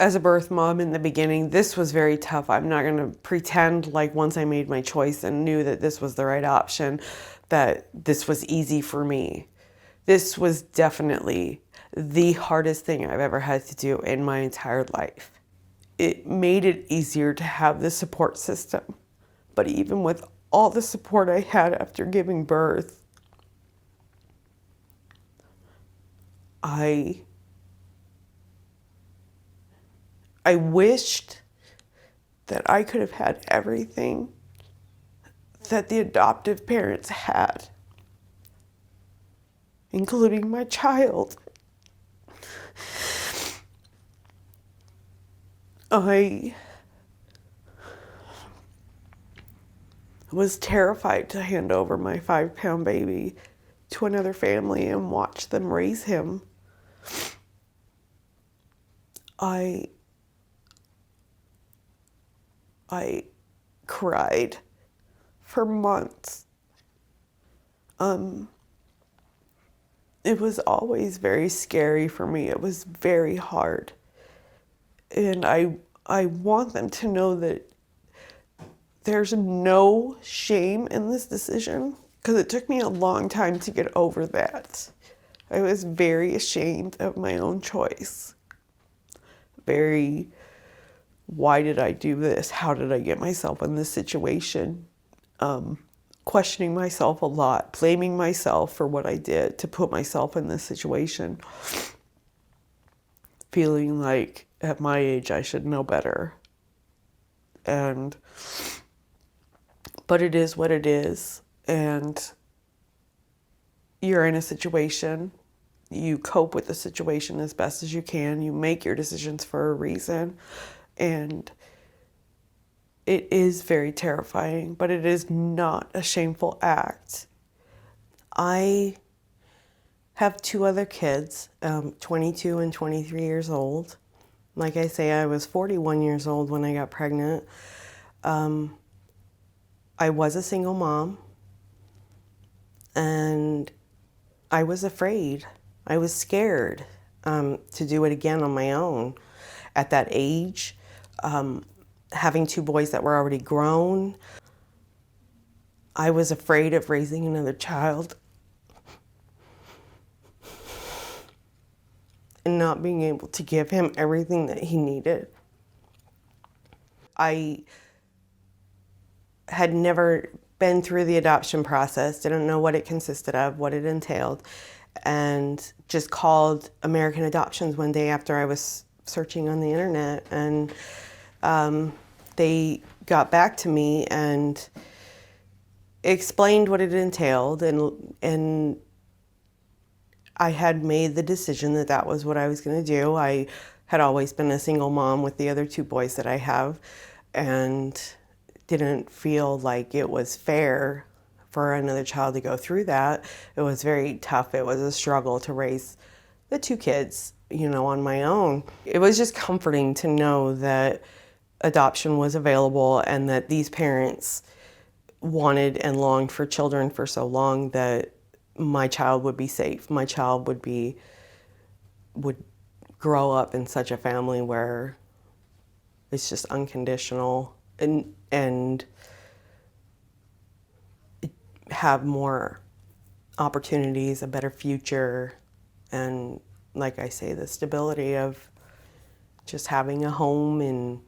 As a birth mom in the beginning, this was very tough. I'm not going to pretend like once I made my choice and knew that this was the right option, that this was easy for me. This was definitely the hardest thing I've ever had to do in my entire life. It made it easier to have the support system. But even with all the support I had after giving birth, I wished that I could have had everything that the adoptive parents had, including my child. I was terrified to hand over my 5-pound baby to another family and watch them raise him. I cried for months. It was always very scary for me. It was very hard. And I want them to know that there's no shame in this decision, because it took me a long time to get over that. I was very ashamed of my own choice. Why did I do this? How did I get myself in this situation? Questioning myself a lot, blaming myself for what I did to put myself in this situation. Feeling like at my age I should know better. But it is what it is. And you're in a situation. You cope with the situation as best as you can. You make your decisions for a reason. And it is very terrifying, but it is not a shameful act. I have 2 other kids, 22 and 23 years old. Like I say, I was 41 years old when I got pregnant. I was a single mom, and I was afraid. I was scared to do it again on my own at that age. Having 2 boys that were already grown. I was afraid of raising another child and not being able to give him everything that he needed. I had never been through the adoption process, didn't know what it consisted of, what it entailed, and just called American Adoptions one day after I was searching on the internet, and they got back to me and explained what it entailed, and I had made the decision that that was what I was going to do. I had always been a single mom with the other 2 boys that I have, and didn't feel like it was fair for another child to go through that. It was very tough. It was a struggle to raise the 2 kids, on my own. It was just comforting to know that adoption was available and that these parents wanted and longed for children for so long that my child would be safe. My child would grow up in such a family where it's just unconditional and have more opportunities, a better future, and like I say, the stability of just having a home and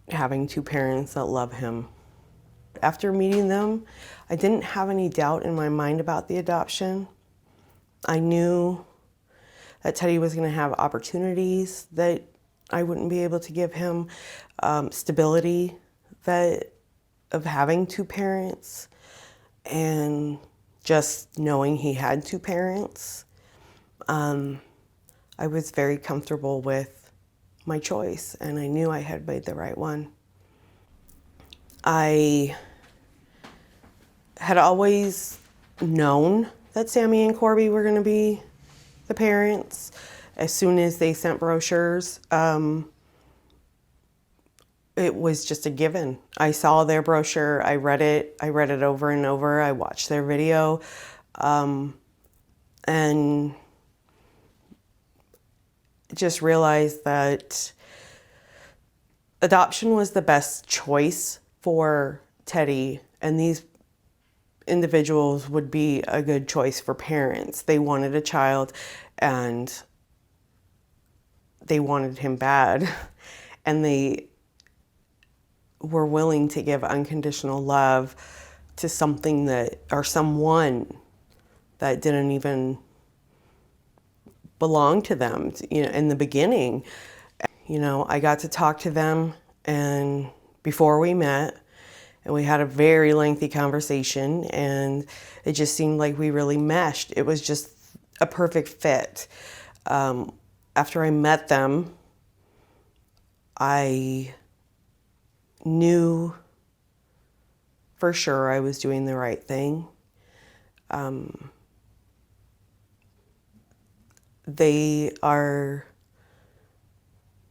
having 2 parents that love him. After meeting them, I didn't have any doubt in my mind about the adoption. I knew that Teddy was going to have opportunities that I wouldn't be able to give him, stability of having 2 parents, and just knowing he had 2 parents. I was very comfortable with my choice, and I knew I had made the right one. I had always known that Sammy and Corby were going to be the parents. As soon as they sent brochures, it was just a given. I saw their brochure, I read it over and over, I watched their video, and just realized that adoption was the best choice for Teddy, and these individuals would be a good choice for parents. They wanted a child and they wanted him bad, and they were willing to give unconditional love to something that, or someone that didn't even belong to them, you know, in the beginning. You know, I got to talk to them and before we met, and we had a very lengthy conversation, and it just seemed like we really meshed. It was just a perfect fit. After I met them, I knew for sure I was doing the right thing. They are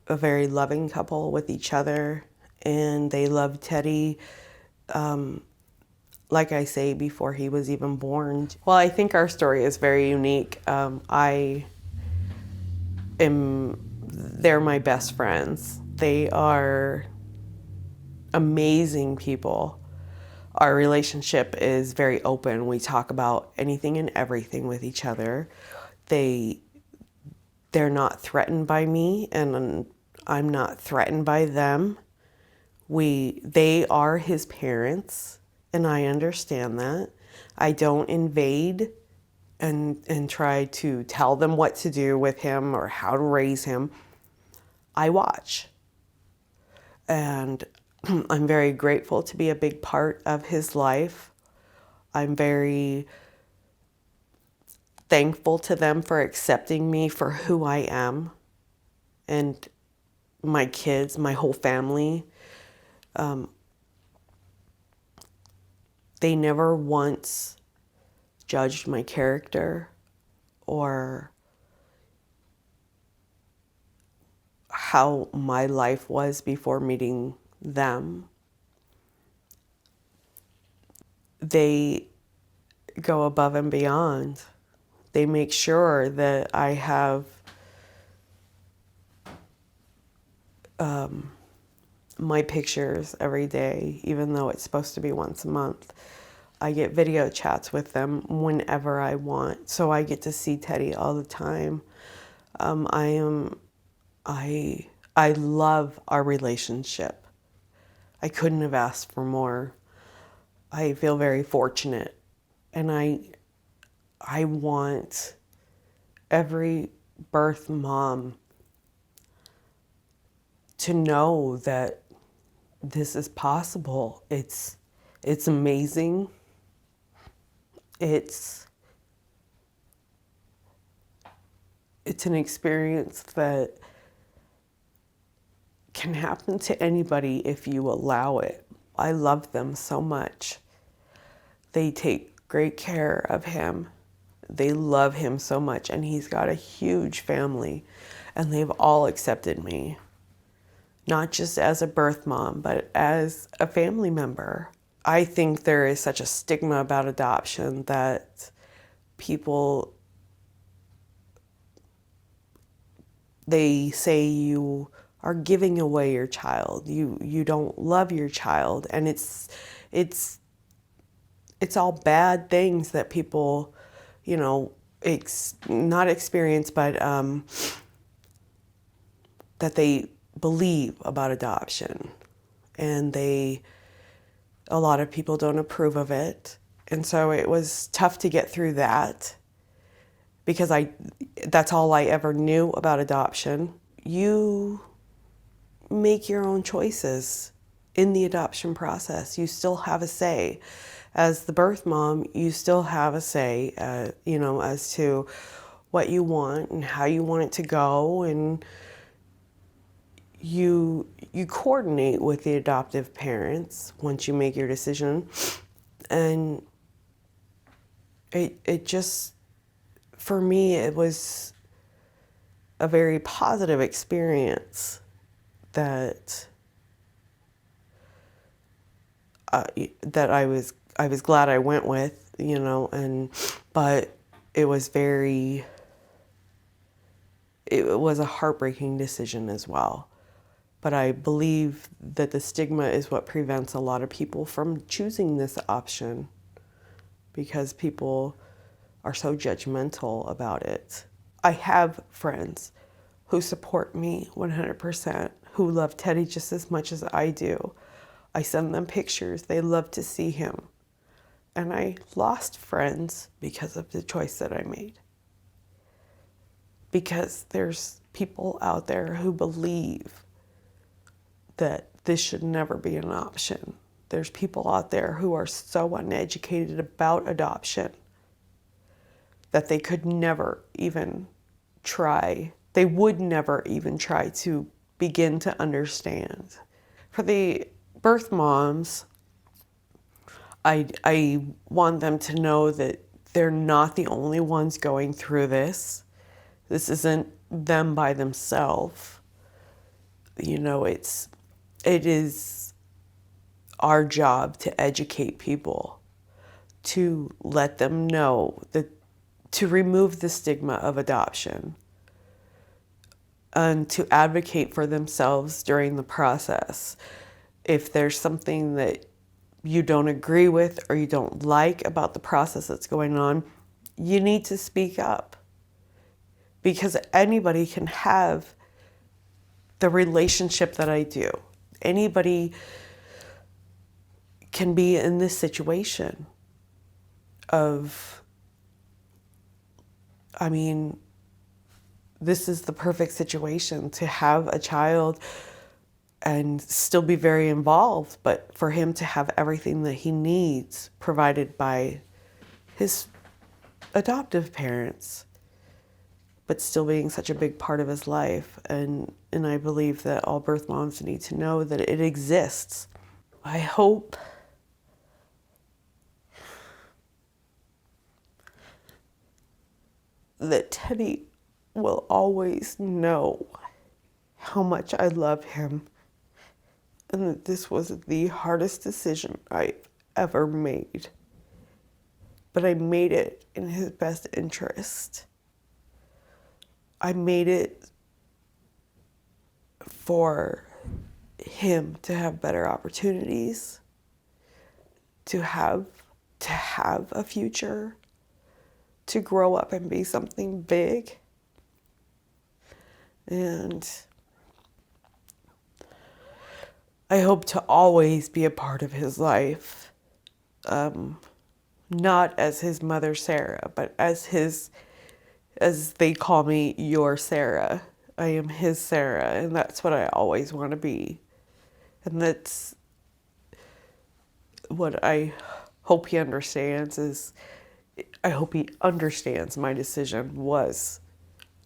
a very loving couple with each other, and they love Teddy, like I say, before he was even born. Well, I think our story is very unique. They're my best friends. They are amazing people. Our relationship is very open. We talk about anything and everything with each other. They're not threatened by me, and I'm not threatened by them. They are his parents, and I understand that. I don't invade and try to tell them what to do with him or how to raise him. I watch. And I'm very grateful to be a big part of his life. I'm very thankful to them for accepting me for who I am, and my kids, my whole family. They never once judged my character or how my life was before meeting them. They go above and beyond. They make sure that I have my pictures every day, even though it's supposed to be once a month. I get video chats with them whenever I want, so I get to see Teddy all the time. I love our relationship. I couldn't have asked for more. I feel very fortunate, and I want every birth mom to know that this is possible. It's amazing. It's an experience that can happen to anybody if you allow it. I love them so much. They take great care of him. They love him so much, and he's got a huge family, and they've all accepted me, not just as a birth mom, but as a family member. I think there is such a stigma about adoption that people, they say you are giving away your child. You don't love your child, and it's all bad things that people, you know, not experience, but that they believe about adoption, and a lot of people don't approve of it. And so it was tough to get through that, because that's all I ever knew about adoption. You make your own choices in the adoption process. You still have a say. As the birth mom, you still have a say, you know, as to what you want and how you want it to go, and you coordinate with the adoptive parents once you make your decision. And it just, for me, it was a very positive experience that that I was glad I went with, you know, but it was a heartbreaking decision as well. But I believe that the stigma is what prevents a lot of people from choosing this option, because people are so judgmental about it. I have friends who support me 100%, who love Teddy just as much as I do. I send them pictures. They love to see him. And I lost friends because of the choice that I made. Because there's people out there who believe that this should never be an option. There's people out there who are so uneducated about adoption that they could never even try. They would never even try to begin to understand. For the birth moms, I want them to know that they're not the only ones going through this. This isn't them by themselves. You know, it is our job to educate people, to let them know that, to remove the stigma of adoption, and to advocate for themselves during the process. If there's something that you don't agree with or you don't like about the process that's going on, you need to speak up. Because anybody can have the relationship that I do. Anybody can be in this situation of, I mean, this is the perfect situation to have a child and still be very involved, but for him to have everything that he needs provided by his adoptive parents, but still being such a big part of his life. And I believe that all birth moms need to know that it exists. I hope that Teddy will always know how much I love him, and that this was the hardest decision I've ever made. But I made it in his best interest. I made it for him to have better opportunities, to have a future, to grow up and be something big. And I hope to always be a part of his life, not as his mother Sara, but as they call me, your Sara. I am his Sara, and that's what I always want to be. And that's what I hope he understands is, I hope he understands my decision was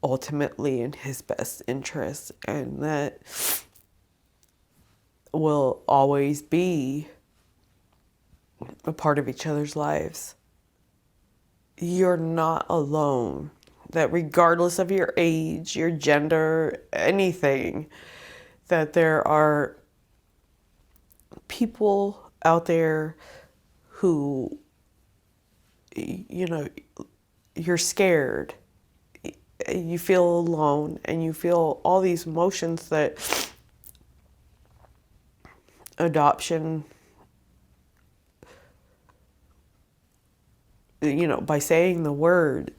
ultimately in his best interest, and that will always be a part of each other's lives. You're not alone. That regardless of your age, your gender, anything, that there are people out there who, you know, you're scared, you feel alone, and you feel all these emotions that adoption, you know, by saying the word,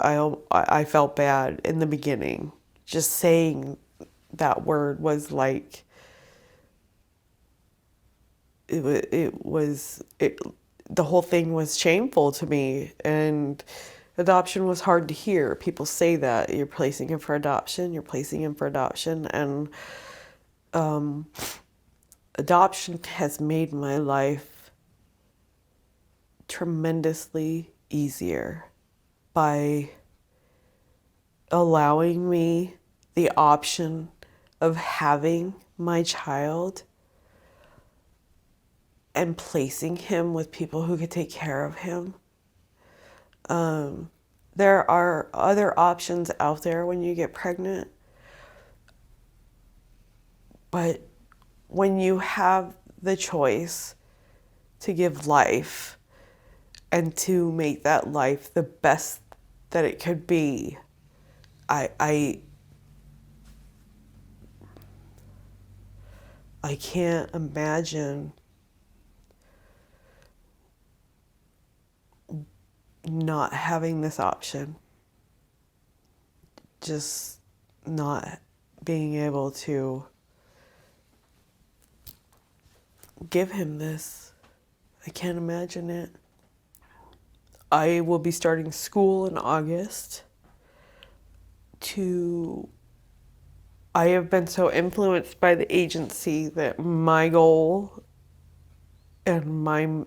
I felt bad in the beginning. Just saying that word was like, the whole thing was shameful to me, and adoption was hard to hear. People say that you're placing him for adoption, and adoption has made my life tremendously easier by allowing me the option of having my child and placing him with people who could take care of him. There are other options out there when you get pregnant, but when you have the choice to give life and to make that life the best that it could be, I I can't imagine not having this option. Just not being able to give him this. I can't imagine it. I will be starting school in August. I have been so influenced by the agency that my goal and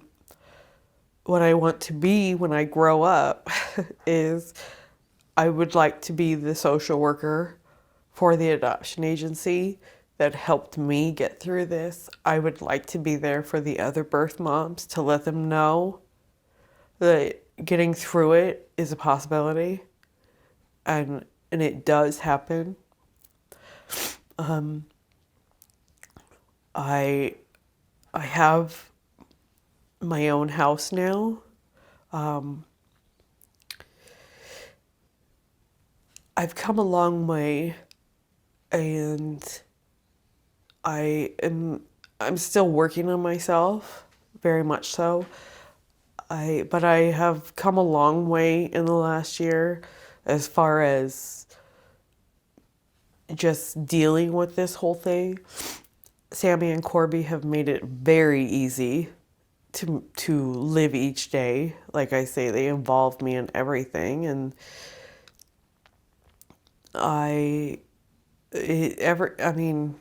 what I want to be when I grow up is I would like to be the social worker for the adoption agency that helped me get through this. I would like to be there for the other birth moms to let them know that getting through it is a possibility, and it does happen. I have my own house now. I've come a long way, and I'm still working on myself, very much so. But I have come a long way in the last year as far as just dealing with this whole thing. Sammy and Corby have made it very easy to live each day. Like I say, they involved me in everything, and I mean,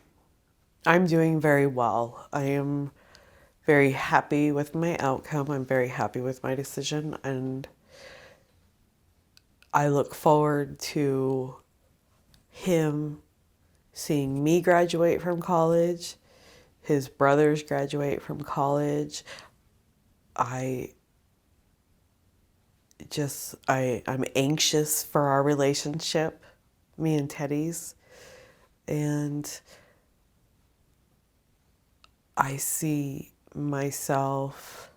I'm doing very well. I am very happy with my outcome. I'm very happy with my decision, and I look forward to him seeing me graduate from college, his brothers graduate from college. I'm anxious for our relationship, me and Teddy's, and I see myself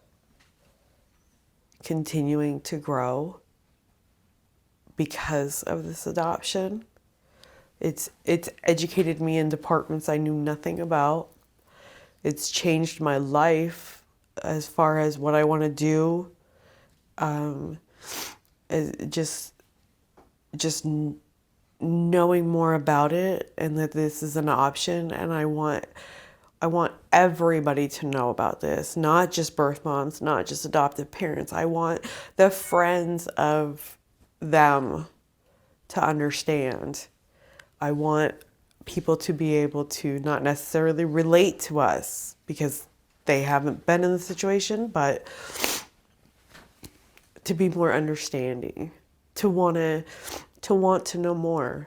continuing to grow because of this adoption. It's educated me in departments I knew nothing about. It's changed my life as far as what I want to do. Just knowing more about it, and that this is an option, and I want everybody to know about this, not just birth moms, not just adoptive parents. I want the friends of them to understand. I want people to be able to not necessarily relate to us because they haven't been in the situation, but to be more understanding, to want to know more.